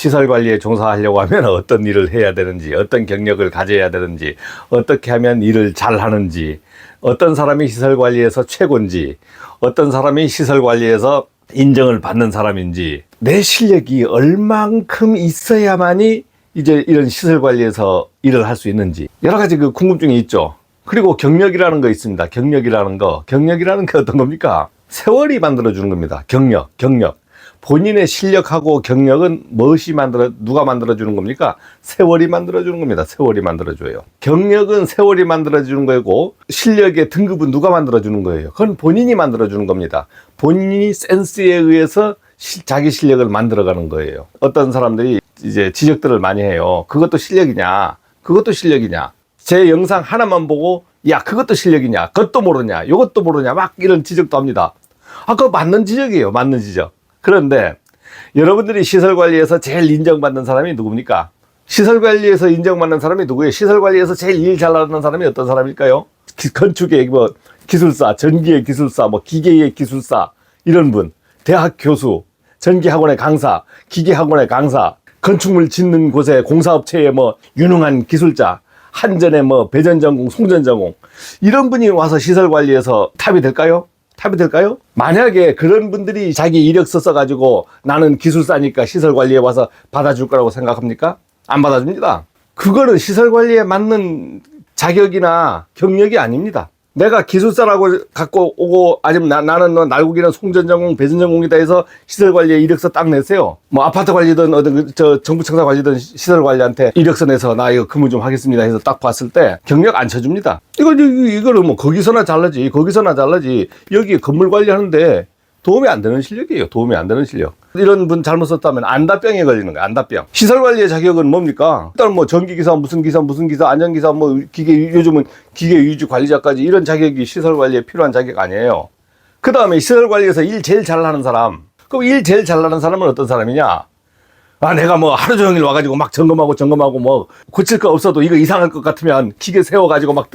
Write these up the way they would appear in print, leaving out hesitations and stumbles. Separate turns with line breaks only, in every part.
시설 관리에 종사하려고 하면 어떤 일을 해야 되는지, 어떤 경력을 가져야 되는지, 어떻게 하면 일을 잘 하는지, 어떤 사람이 시설 관리에서 최고인지, 어떤 사람이 시설 관리에서 인정을 받는 사람인지, 내 실력이 얼만큼 있어야만이 이제 이런 시설 관리에서 일을 할 수 있는지, 여러 가지 그 궁금증이 있죠. 그리고 경력이라는 거 있습니다. 경력이라는 게 어떤 겁니까? 세월이 만들어주는 겁니다. 경력. 본인의 실력하고 경력은 누가 만들어주는 겁니까? 세월이 만들어주는 겁니다. 세월이 만들어줘요. 경력은 세월이 만들어주는 거고, 실력의 등급은 누가 만들어주는 거예요? 그건 본인이 만들어주는 겁니다. 본인이 센스에 의해서 자기 실력을 만들어가는 거예요. 어떤 사람들이 이제 지적들을 많이 해요. 그것도 실력이냐? 제 영상 하나만 보고, 야, 그것도 실력이냐? 그것도 모르냐? 이것도 모르냐? 막 이런 지적도 합니다. 그거 맞는 지적이에요. 맞는 지적. 그런데 여러분들이 시설관리에서 제일 인정받는 사람이 누굽니까? 시설관리에서 인정받는 사람이 누구예요? 시설관리에서 제일 일 잘하는 사람이 어떤 사람일까요? 건축의 기술사, 전기의 기술사, 기계의 기술사, 이런 분, 대학 교수, 전기학원의 강사, 기계학원의 강사, 건축물 짓는 곳에 공사업체의 유능한 기술자, 한전의 배전전공, 송전전공, 이런 분이 와서 시설관리에서 탑이 될까요? 만약에 그런 분들이 자기 이력서 써가지고 나는 기술사니까 시설관리에 와서 받아줄 거라고 생각합니까? 안 받아줍니다. 그거는 시설관리에 맞는 자격이나 경력이 아닙니다. 내가 기술사라고 갖고 오고, 아니면 나는 날고기는 송전전공, 배전전공이다 해서 시설관리에 이력서 딱 내세요. 아파트 관리든 정부 청사 관리든 시설관리한테 이력서 내서 나 이거 근무 좀 하겠습니다 해서 딱 봤을 때 경력 안 쳐줍니다. 이거는 거기서나 잘라지. 여기 건물 관리하는데 도움이 안 되는 실력이에요. 이런 분 잘못 썼다면 안다병에 걸리는 거예요. 안다병. 시설관리의 자격은 뭡니까? 일단 전기기사, 무슨 기사, 안전기사, 요즘은 기계 유지 관리자까지 이런 자격이 시설관리에 필요한 자격 아니에요. 그 다음에 시설관리에서 일 제일 잘하는 사람. 그럼 일 제일 잘하는 사람은 어떤 사람이냐? 내가 하루 종일 와가지고 막 점검하고 고칠 거 없어도 이거 이상할 것 같으면 기계 세워가지고 막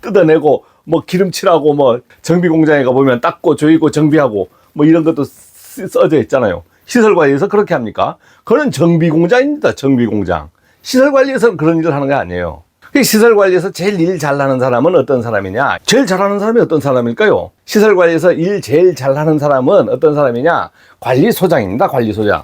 뜯어내고 기름칠하고 정비 공장에 가보면 닦고 조이고 정비하고 이런 것도 써져 있잖아요. 시설관리에서 그렇게 합니까? 그건 정비공장입니다. 정비공장. 시설관리에서는 그런 일을 하는 게 아니에요. 시설관리에서 제일 일 잘하는 사람은 어떤 사람이냐? 제일 잘하는 사람이 어떤 사람일까요? 시설관리에서 일 제일 잘하는 사람은 어떤 사람이냐? 관리소장입니다. 관리소장.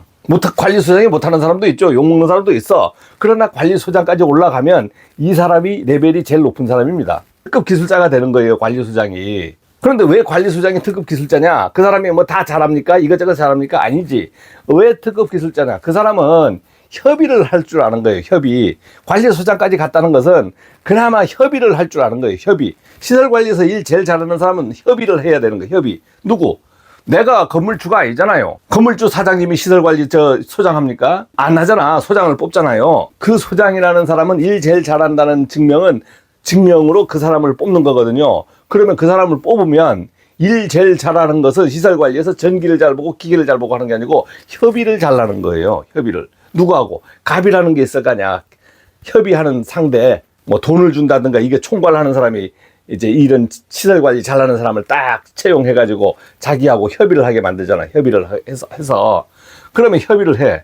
관리소장이 못하는 사람도 있죠. 욕먹는 사람도 있어. 그러나 관리소장까지 올라가면 이 사람이 레벨이 제일 높은 사람입니다. 특급 기술자가 되는 거예요. 관리소장이. 그런데 왜 관리소장이 특급 기술자냐? 그 사람이 다 잘합니까? 이것저것 잘합니까? 아니지. 왜 특급 기술자냐? 그 사람은 협의를 할 줄 아는 거예요. 협의. 관리소장까지 갔다는 것은 그나마 협의를 할 줄 아는 거예요. 협의. 시설관리에서 일 제일 잘하는 사람은 협의를 해야 되는 거예요. 협의. 누구? 내가 건물주가 아니잖아요. 건물주 사장님이 시설관리 소장합니까? 안 하잖아. 소장을 뽑잖아요. 그 소장이라는 사람은 일 제일 잘한다는 증명으로 그 사람을 뽑는 거거든요. 그러면 그 사람을 뽑으면 일 제일 잘하는 것은 시설관리에서 전기를 잘 보고 기계를 잘 보고 하는 게 아니고 협의를 잘하는 거예요. 협의를. 누구하고? 갑이라는 게 있을 거 아니야. 협의하는 상대, 돈을 준다든가 이게 총괄하는 사람이 이제 이런 시설관리 잘하는 사람을 딱 채용해가지고 자기하고 협의를 하게 만들잖아. 협의를 해서. 그러면 협의를 해.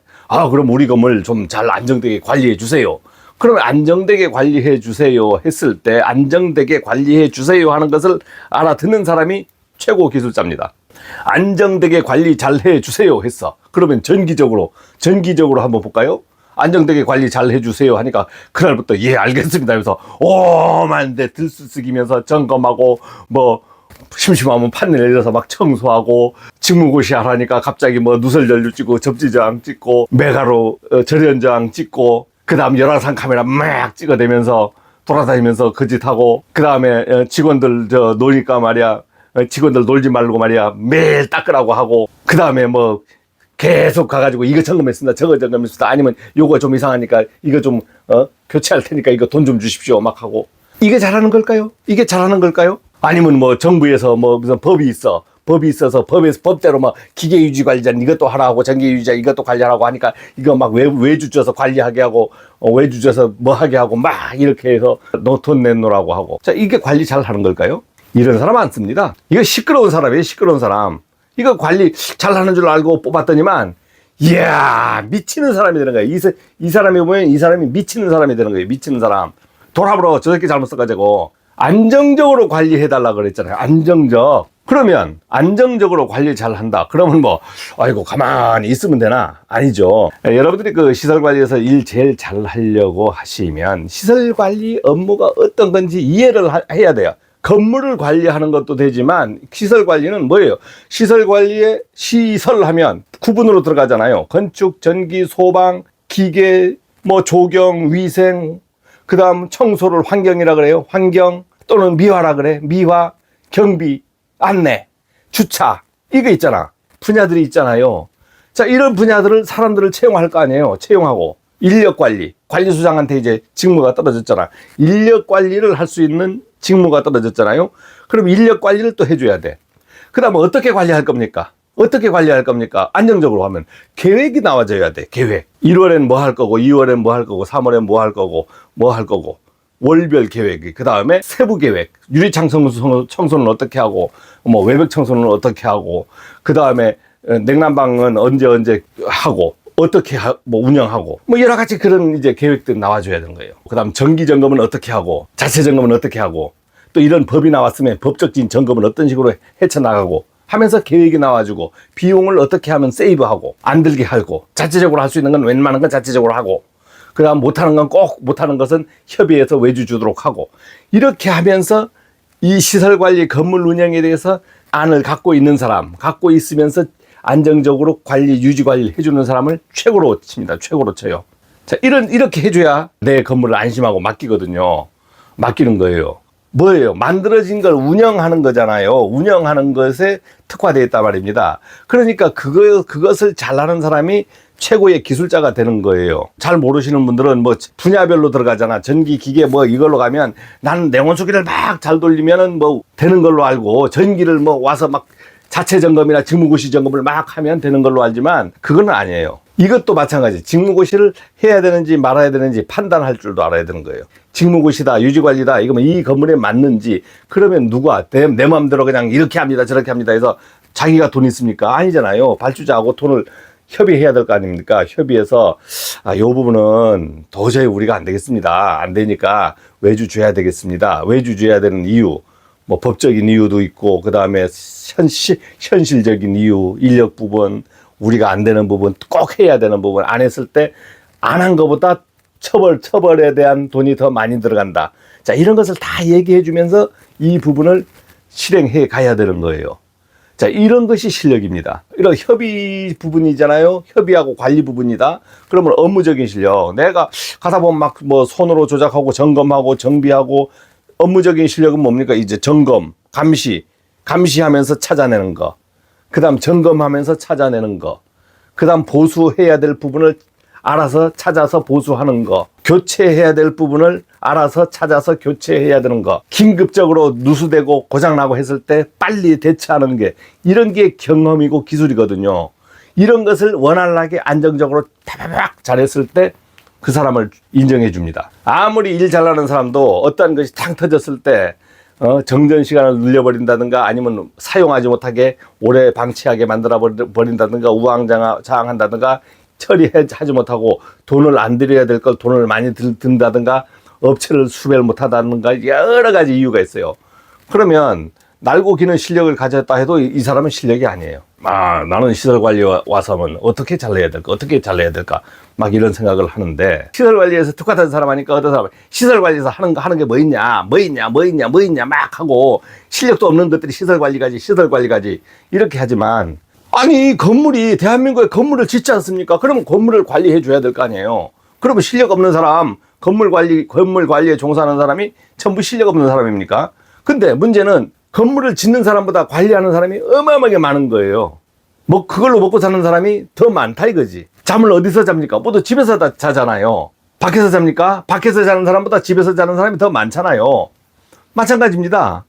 그럼 우리 건물 좀 잘 안정되게 관리해 주세요. 그러면 안정되게 관리해 주세요 했을 때 안정되게 관리해 주세요 하는 것을 알아듣는 사람이 최고 기술자입니다. 안정되게 관리 잘 해 주세요 했어. 그러면 전기적으로 한번 볼까요? 안정되게 관리 잘 해주세요 하니까 그날부터 예 알겠습니다 하면서 오만데 들쑤쓰기면서 점검하고 심심하면 판넬 내려서 막 청소하고 직무고시 하라니까 갑자기 누설전류 찍고 접지저항 찍고 메가로 절연저항 찍고 그 다음 열화상 카메라 막 찍어대면서 돌아다니면서 그 짓하고 그 다음에 직원들 노니까 말이야 직원들 놀지 말고 말이야 매일 닦으라고 하고 그 다음에 계속 가가지고 이거 점검했습니다. 저거 점검했습니다. 아니면 요거 좀 이상하니까 이거 좀 교체할 테니까 이거 돈 좀 주십시오. 막 하고. 이게 잘하는 걸까요? 아니면 정부에서 무슨 법이 있어서 법대로 기계 유지 관리자 이것도 하라고 전기 유지자 이것도 관리하라고 하니까 이거 외주 줘서 관리하게 하고 외주 줘서 하게 하고 막 이렇게 해서 돈 내놓으라고 하고. 자, 이게 관리 잘 하는 걸까요? 이런 사람 안 씁니다. 이거 시끄러운 사람이에요. 시끄러운 사람. 이거 관리 잘하는 줄 알고 뽑았더니만 이야, 미치는 사람이 되는 거예요. 이 사람이 보면 이 사람이 미치는 사람이 되는 거예요. 미치는 사람. 돌아보러 저 새끼 잘못 써가지고 안정적으로 관리해달라 그랬잖아요. 안정적. 그러면 안정적으로 관리 잘 한다. 그러면 뭐 아이고 가만히 있으면 되나? 아니죠. 여러분들이 그 시설 관리에서 일 제일 잘 하려고 하시면 시설 관리 업무가 어떤 건지 이해를 해야 돼요. 건물을 관리하는 것도 되지만 시설 관리는 뭐예요? 시설 관리에 시설하면 구분으로 들어가잖아요. 건축, 전기, 소방, 기계, 뭐 조경, 위생, 그 다음 청소를 환경이라 그래요. 환경 또는 미화라 그래. 미화, 경비, 안내, 주차 이거 있잖아. 분야들이 있잖아요. 자, 이런 분야들을 사람들을 채용할 거 아니에요. 채용하고 인력 관리, 관리수장한테 이제 직무가 떨어졌잖아. 인력 관리를 할 수 있는 직무가 떨어졌잖아요. 그럼 인력 관리를 또 해줘야 돼. 그 다음에 어떻게 관리할 겁니까? 어떻게 관리할 겁니까? 안정적으로 하면 계획이 나와줘야 돼. 계획. 1월엔 뭐 할 거고, 2월엔 뭐 할 거고, 3월엔 뭐 할 거고, 뭐 할 거고. 월별 계획이. 그 다음에 세부 계획. 유리창 청소는 어떻게 하고, 뭐 외벽 청소는 어떻게 하고, 그 다음에 냉난방은 언제 하고, 어떻게 뭐 운영하고, 뭐 여러 가지 그런 이제 계획들이 나와줘야 되는 거예요. 그 다음 정기 점검은 어떻게 하고, 자체 점검은 어떻게 하고, 또 이런 법이 나왔으면 법적인 점검은 어떤 식으로 헤쳐나가고 하면서 계획이 나와주고, 비용을 어떻게 하면 세이브하고, 안 들게 하고, 자체적으로 할 수 있는 건 웬만한 건 자체적으로 하고, 그 다음 못하는 건 꼭 못하는 것은 협의해서 외주 주도록 하고, 이렇게 하면서 이 시설관리 건물 운영에 대해서 안을 갖고 있는 사람, 갖고 있으면서 안정적으로 관리, 유지 관리를 해주는 사람을 최고로 칩니다. 최고로 쳐요. 자, 이렇게 해줘야 내 건물을 안심하고 맡기거든요. 맡기는 거예요. 뭐예요? 만들어진 걸 운영하는 거잖아요. 운영하는 것에 특화되어 있단 말입니다. 그러니까 그것을 잘하는 사람이 최고의 기술자가 되는 거예요. 잘 모르시는 분들은 뭐 분야별로 들어가잖아. 전기, 기계 뭐 이걸로 가면 나는 냉온수기를 막 잘 돌리면은 뭐 되는 걸로 알고, 전기를 뭐 와서 막 자체 점검이나 직무고시 점검을 막 하면 되는 걸로 알지만 그건 아니에요. 이것도 마찬가지. 직무고시를 해야 되는지 말아야 되는지 판단할 줄도 알아야 되는 거예요. 직무고시다, 유지관리다, 이거면 이 건물에 맞는지. 그러면 누가 내 마음대로 그냥 이렇게 합니다, 저렇게 합니다 해서 자기가 돈 있습니까? 아니잖아요. 발주자하고 돈을 협의해야 될 거 아닙니까? 협의해서 요 부분은 도저히 우리가 안 되겠습니다. 안 되니까 외주 줘야 되겠습니다. 외주 줘야 되는 이유, 뭐 법적인 이유도 있고, 그 다음에 현실적인 이유, 인력 부분, 우리가 안 되는 부분, 꼭 해야 되는 부분, 안 했을 때 안 한 것보다 처벌에 대한 돈이 더 많이 들어간다. 자, 이런 것을 다 얘기해 주면서 이 부분을 실행해 가야 되는 거예요. 자, 이런 것이 실력입니다. 이런 협의 부분이잖아요. 협의하고 관리 부분이다. 그러면 업무적인 실력. 내가 가다 보면 막 뭐 손으로 조작하고 점검하고 정비하고, 업무적인 실력은 뭡니까? 이제 점검, 감시하면서 찾아내는 거. 그 다음 점검하면서 찾아내는 거. 그 다음 보수해야 될 부분을 알아서 찾아서 보수하는 거. 교체해야 될 부분을 알아서 찾아서 교체해야 되는 거. 긴급적으로 누수되고 고장나고 했을 때 빨리 대처하는 게, 이런 게 경험이고 기술이거든요. 이런 것을 원활하게 안정적으로 다다닥 잘했을 때 그 사람을 인정해 줍니다. 아무리 일 잘하는 사람도 어떠한 것이 탕 터졌을 때 정전 시간을 늘려버린다든가, 아니면 사용하지 못하게 오래 방치하게 만들어 버린다든가, 우왕좌왕한다든가, 처리하지 못하고 돈을 안 들여야 될 걸 돈을 많이 든다든가, 업체를 수배를 못하다든가, 여러 가지 이유가 있어요. 그러면 날고 기는 실력을 가졌다 해도 이 사람은 실력이 아니에요. 나는 시설관리에 와서 하면 어떻게 잘해야 될까, 어떻게 잘해야 될까, 막 이런 생각을 하는데, 시설관리에서 똑같은 사람 하니까 어떤 사람은 시설관리에서 하는 게 뭐 있냐 막 하고, 실력도 없는 것들이 시설관리가지 이렇게 하지만, 아니 건물이, 대한민국에 건물을 짓지 않습니까? 그러면 건물을 관리해 줘야 될 거 아니에요. 그러면 실력 없는 사람, 건물 관리에 종사하는 사람이 전부 실력 없는 사람입니까? 근데 문제는 건물을 짓는 사람보다 관리하는 사람이 어마어마하게 많은 거예요. 뭐 그걸로 먹고 사는 사람이 더 많다 이거지. 잠을 어디서 잡니까? 모두 집에서 자잖아요. 밖에서 잡니까? 밖에서 자는 사람보다 집에서 자는 사람이 더 많잖아요. 마찬가지입니다.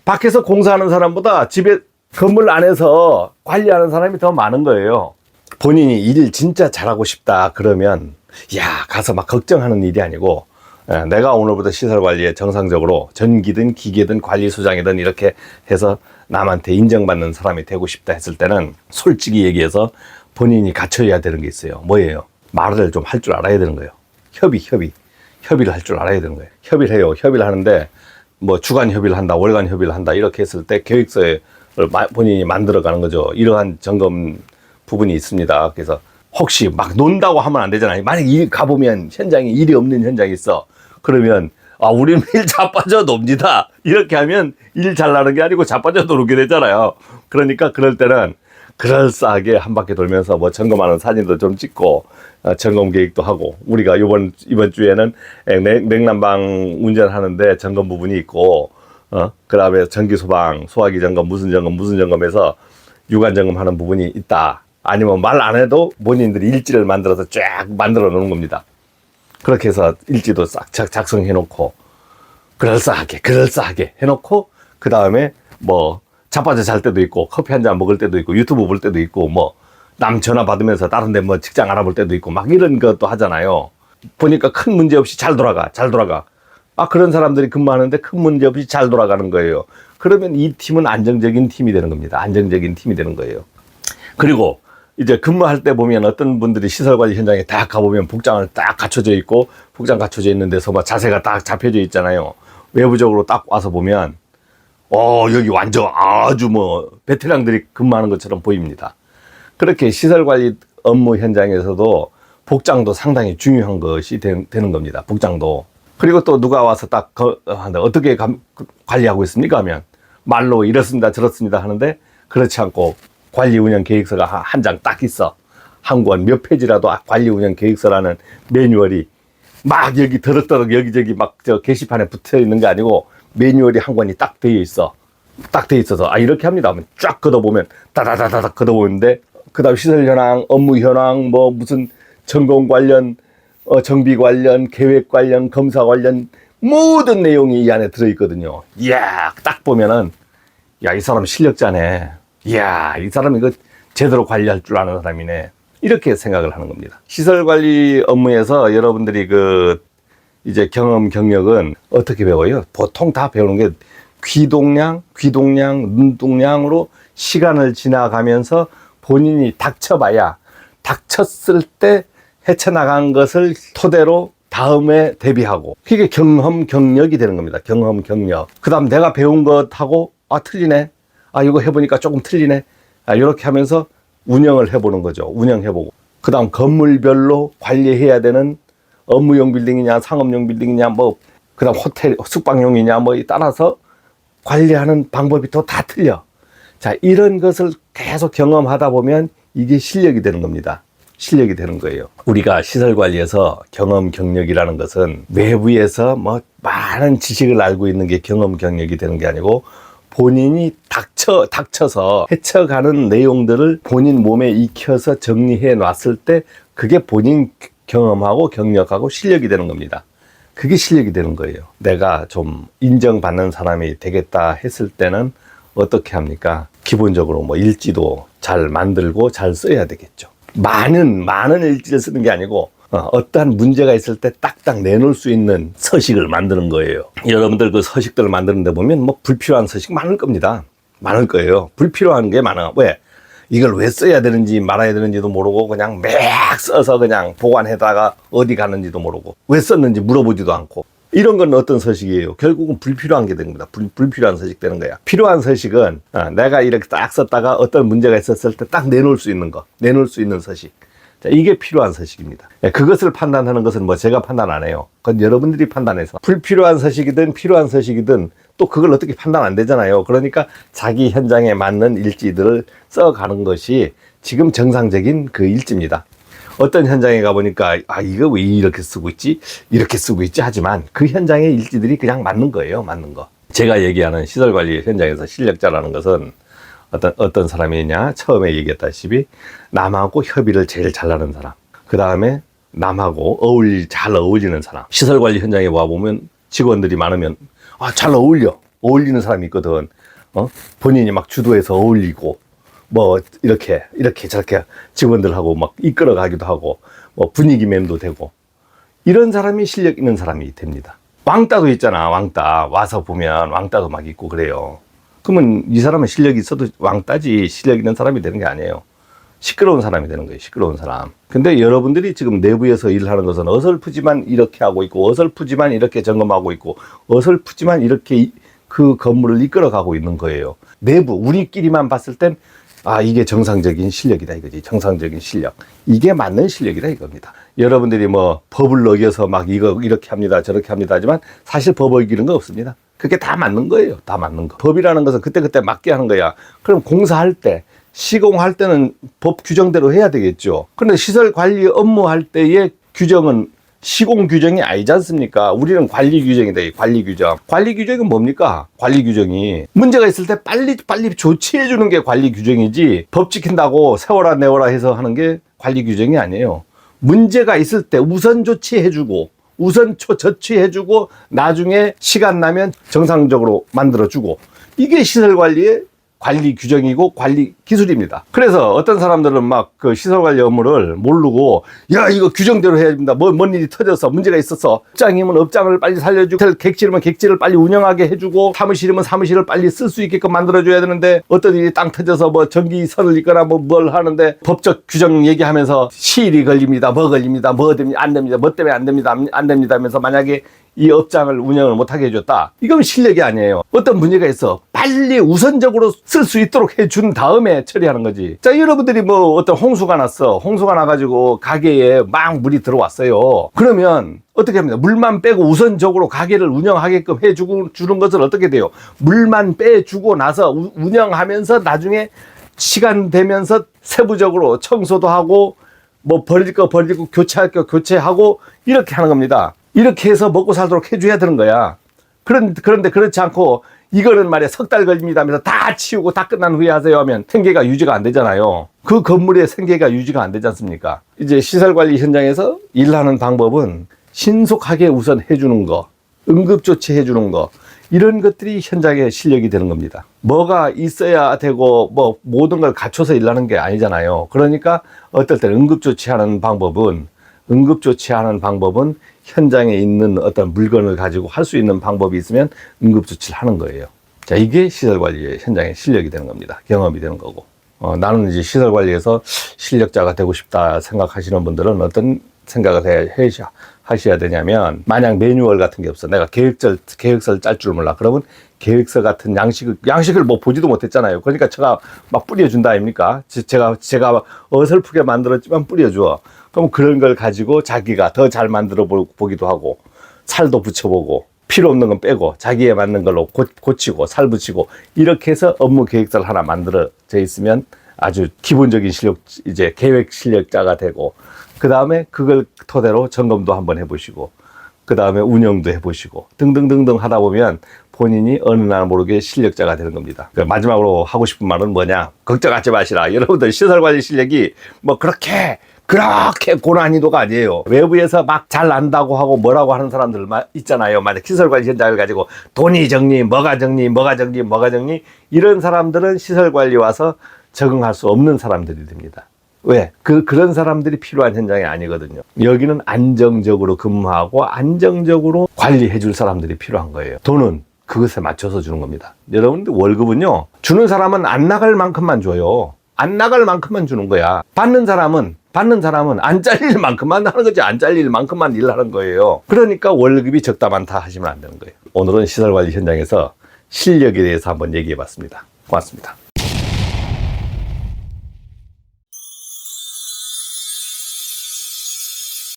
밖에서 공사하는 사람보다 집에 건물 안에서 관리하는 사람이 더 많은 거예요. 본인이 일 진짜 잘하고 싶다 그러면 가서 막 걱정하는 일이 아니고, 내가 오늘부터 시설관리에 정상적으로 전기든 기계든 관리소장이든 이렇게 해서 남한테 인정받는 사람이 되고 싶다 했을 때는 솔직히 얘기해서 본인이 갖춰야 되는 게 있어요. 뭐예요? 말을 좀 할 줄 알아야 되는 거예요. 협의를 할 줄 알아야 되는 거예요. 협의를 해요. 협의를 하는데 뭐 주간 협의를 한다, 월간 협의를 한다 이렇게 했을 때 계획서에 본인이 만들어가는 거죠. 이러한 점검 부분이 있습니다. 그래서 혹시 막 논다고 하면 안 되잖아요. 만약 가보면 현장에 일이 없는 현장이 있어. 그러면 우리는 일 자빠져 놉니다. 이렇게 하면 일 잘 나는 게 아니고 자빠져 놀게 되잖아요. 그러니까 그럴 때는 그럴싸하게 한 바퀴 돌면서 뭐 점검하는 사진도 좀 찍고 점검 계획도 하고, 우리가 이번 주에는 냉난방 운전하는데 점검 부분이 있고, 그 다음에 전기 소방, 소화기 점검, 무슨 점검해서 유관 점검하는 부분이 있다. 아니면 말 안 해도 본인들이 일지를 만들어서 쫙 만들어 놓는 겁니다. 그렇게 해서 일지도 싹 작성해 놓고, 그럴싸하게 해놓고, 그 다음에 뭐 자빠져 잘 때도 있고, 커피 한 잔 먹을 때도 있고, 유튜브 볼 때도 있고, 뭐 남 전화 받으면서 다른 데 뭐 직장 알아볼 때도 있고, 막 이런 것도 하잖아요. 보니까 큰 문제 없이 잘 돌아가. 그런 사람들이 근무하는데 큰 문제 없이 잘 돌아가는 거예요. 그러면 이 팀은 안정적인 팀이 되는 겁니다. 안정적인 팀이 되는 거예요. 그리고 이제 근무할 때 보면 어떤 분들이 시설관리 현장에 딱 가보면 복장을 딱 갖춰져 있고, 복장 갖춰져 있는 데서 막 자세가 딱 잡혀져 있잖아요. 외부적으로 딱 와서 보면 여기 완전 아주 뭐 베테랑들이 근무하는 것처럼 보입니다. 그렇게 시설관리 업무 현장에서도 복장도 상당히 중요한 것이 되는 겁니다. 복장도. 그리고 또 누가 와서 딱 어떻게 관리하고 있습니까 하면 말로 이렇습니다 저렇습니다 하는데, 그렇지 않고 관리 운영 계획서가 한 장 딱 있어. 한 권 몇 페이지라도 관리 운영 계획서라는 매뉴얼이 막 여기 더럭더럭 여기저기 막 저 게시판에 붙어 있는 게 아니고, 매뉴얼이 한 권이 딱 되어 있어. 딱 되어 있어서 이렇게 합니다 하면 쫙 걷어보면 다다다다닥 걷어보는데, 그 다음 시설 현황, 업무 현황, 뭐 무슨 점검 관련, 정비 관련, 계획 관련, 검사 관련 모든 내용이 이 안에 들어있거든요. 이야, 딱 보면은 이 사람 실력자네. 이야, 이 사람 이거 제대로 관리할 줄 아는 사람이네. 이렇게 생각을 하는 겁니다. 시설 관리 업무에서 여러분들이 이제 경력은 어떻게 배워요? 보통 다 배우는 게 귀동량, 눈동량으로 시간을 지나가면서 본인이 닥쳤을 때 헤쳐나간 것을 토대로 다음에 대비하고, 그게 경력이 되는 겁니다. 경력. 그 다음 내가 배운 것하고 틀리네. 이거 해보니까 조금 틀리네. 이렇게 하면서 운영을 해보는 거죠. 운영해보고. 그 다음 건물별로 관리해야 되는 업무용 빌딩이냐, 상업용 빌딩이냐, 그 다음 호텔, 숙박용이냐, 따라서 관리하는 방법이 또 다 틀려. 자, 이런 것을 계속 경험하다 보면 이게 실력이 되는 겁니다. 실력이 되는 거예요. 우리가 시설 관리에서 경력이라는 것은 외부에서 많은 지식을 알고 있는 게 경력이 되는 게 아니고, 본인이 닥쳐서 헤쳐가는 내용들을 본인 몸에 익혀서 정리해 놨을 때 그게 본인 경험하고 경력하고 실력이 되는 겁니다. 그게 실력이 되는 거예요. 내가 좀 인정받는 사람이 되겠다 했을 때는 어떻게 합니까? 기본적으로 일지도 잘 만들고 잘 써야 되겠죠. 많은 일지를 쓰는 게 아니고 어떠한 문제가 있을 때 딱딱 내놓을 수 있는 서식을 만드는 거예요. 여러분들 그 서식들을 만드는데 보면 불필요한 서식 많을 겁니다. 많을 거예요. 불필요한 게 많아. 왜? 이걸 왜 써야 되는지 말아야 되는지도 모르고 그냥 막 써서 그냥 보관해다가 어디 가는지도 모르고 왜 썼는지 물어보지도 않고, 이런 건 어떤 서식이에요? 결국은 불필요한 게 되는 겁니다. 불필요한 서식 되는 거야. 필요한 서식은 내가 이렇게 딱 썼다가 어떤 문제가 있었을 때 딱 내놓을 수 있는 거, 내놓을 수 있는 서식. 자, 이게 필요한 서식입니다. 그것을 판단하는 것은 제가 판단 안 해요. 그건 여러분들이 판단해서. 불필요한 서식이든 필요한 서식이든 또 그걸 어떻게 판단 안 되잖아요. 그러니까 자기 현장에 맞는 일지들을 써가는 것이 지금 정상적인 그 일지입니다. 어떤 현장에 가보니까 이거 왜 이렇게 쓰고 있지? 이렇게 쓰고 있지? 하지만 그 현장의 일지들이 그냥 맞는 거예요. 맞는 거. 제가 얘기하는 시설관리 현장에서 실력자라는 것은 어떤 사람이냐? 처음에 얘기했다시피 남하고 협의를 제일 잘하는 사람. 그 다음에 남하고 잘 어울리는 사람. 시설관리 현장에 와보면 직원들이 많으면 잘 어울리는 사람이 있거든. 본인이 막 주도해서 어울리고 이렇게 저렇게 직원들하고 막 이끌어 가기도 하고 분위기맨도 되고, 이런 사람이 실력 있는 사람이 됩니다. 왕따도 있잖아. 왕따 와서 보면 왕따도 막 있고 그래요. 그러면 이 사람은 실력이 있어도 왕따지 실력 있는 사람이 되는 게 아니에요. 시끄러운 사람이 되는 거예요. 시끄러운 사람. 근데 여러분들이 지금 내부에서 일을 하는 것은 어설프지만 이렇게 하고 있고, 어설프지만 이렇게 점검하고 있고, 어설프지만 이렇게 그 건물을 이끌어가고 있는 거예요. 내부, 우리끼리만 봤을 땐 아, 이게 정상적인 실력이다 이거지. 정상적인 실력. 이게 맞는 실력이다 이겁니다. 여러분들이 뭐 법을 어겨서 막 이거 이렇게 합니다, 저렇게 합니다 하지만 사실 법 어기는 거 없습니다. 그게 다 맞는 거예요. 다 맞는 거. 법이라는 것은 그때그때 맞게 하는 거야. 그럼 공사할 때, 시공할 때는 법 규정대로 해야 되겠죠. 그런데 시설 관리 업무할 때의 규정은 시공 규정이 아니지 않습니까? 우리는 관리 규정이다. 관리 규정. 관리 규정은 뭡니까? 관리 규정이 문제가 있을 때 빨리 조치해 주는 게 관리 규정이지, 법 지킨다고 세워라 내워라 해서 하는 게 관리 규정이 아니에요. 문제가 있을 때 우선 조치해 주고, 우선 조치해 주고, 나중에 시간 나면 정상적으로 만들어 주고, 이게 시설 관리의 관리 규정이고 관리 기술입니다. 그래서 어떤 사람들은 막 그 시설 관리 업무를 모르고, 야, 이거 규정대로 해야 됩니다. 뭔 일이 터져서 문제가 있어서, 업장이면 업장을 빨리 살려주고, 객실이면 객실을 빨리 운영하게 해주고, 사무실이면 사무실을 빨리 쓸 수 있게끔 만들어줘야 되는데, 어떤 일이 땅 터져서 뭐 전기선을 있거나 뭘 하는데 법적 규정 얘기하면서 시일이 걸립니다. 뭐 걸립니다. 뭐 됩니다. 안 됩니다. 뭐 때문에 안 됩니다. 안 됩니다 하면서 만약에 이 업장을 운영을 못하게 해줬다. 이건 실력이 아니에요. 어떤 문제가 있어. 빨리 우선적으로 쓸 수 있도록 해준 다음에 처리하는 거지. 자, 여러분들이 뭐 어떤 홍수가 났어. 홍수가 나가지고 가게에 막 물이 들어왔어요. 그러면 어떻게 합니까? 물만 빼고 우선적으로 가게를 운영하게끔 해주고 주는 것은 어떻게 돼요? 물만 빼주고 나서 운영하면서 나중에 시간 되면서 세부적으로 청소도 하고, 뭐 버릴 거 버리고 교체할 거 교체하고, 이렇게 하는 겁니다. 이렇게 해서 먹고 살도록 해줘야 되는 거야. 그런데 그렇지 않고, 이거는 말이야 석 달 걸립니다 하면서 다 치우고 다 끝난 후에 하세요 하면 생계가 유지가 안 되잖아요. 그 건물의 생계가 유지가 안 되지 않습니까? 이제 시설관리 현장에서 일하는 방법은 신속하게 우선 해주는 거, 응급조치 해주는 거, 이런 것들이 현장의 실력이 되는 겁니다. 뭐가 있어야 되고 뭐 모든 걸 갖춰서 일하는 게 아니잖아요. 그러니까 어떨 때는 응급조치하는 방법은 현장에 있는 어떤 물건을 가지고 할 수 있는 방법이 있으면 응급조치를 하는 거예요. 자, 이게 시설관리의 현장의 실력이 되는 겁니다. 경험이 되는 거고. 나는 이제 시설관리에서 실력자가 되고 싶다 생각하시는 분들은 어떤 생각을 하셔야 되냐면, 만약 매뉴얼 같은 게 없어. 내가 계획서를 짤 줄 몰라. 그러면 계획서 같은 양식을 뭐 보지도 못했잖아요. 그러니까 제가 막 뿌려준다 아닙니까? 제가 어설프게 만들었지만 뿌려줘. 그럼 그런 걸 가지고 자기가 더 잘 만들어 보기도 하고, 살도 붙여보고, 필요 없는 건 빼고, 자기에 맞는 걸로 고치고, 살 붙이고, 이렇게 해서 업무 계획서를 하나 만들어져 있으면 아주 기본적인 이제 계획 실력자가 되고, 그 다음에 그걸 토대로 점검도 한번 해보시고, 그 다음에 운영도 해보시고, 등등등등 하다 보면 본인이 어느 날 모르게 실력자가 되는 겁니다. 마지막으로 하고 싶은 말은 뭐냐? 걱정하지 마시라. 여러분들 시설관리 실력이 뭐 그렇게 고난이도가 아니에요. 외부에서 막 잘 안다고 하고 뭐라고 하는 사람들 있잖아요. 만약 시설관리 현장을 가지고 돈이 정리, 뭐가 정리, 이런 사람들은 시설관리 와서 적응할 수 없는 사람들이 됩니다. 왜? 그런 사람들이 필요한 현장이 아니거든요. 여기는 안정적으로 근무하고 안정적으로 관리해 줄 사람들이 필요한 거예요. 돈은 그것에 맞춰서 주는 겁니다. 여러분들 월급은요, 주는 사람은 안 나갈 만큼만 줘요. 안 나갈 만큼만 주는 거야. 받는 사람은 안 잘릴 만큼만 하는 거지, 안 잘릴 만큼만 일하는 거예요. 그러니까 월급이 적다 많다 하시면 안 되는 거예요. 오늘은 시설관리 현장에서 실력에 대해서 한번 얘기해 봤습니다. 고맙습니다.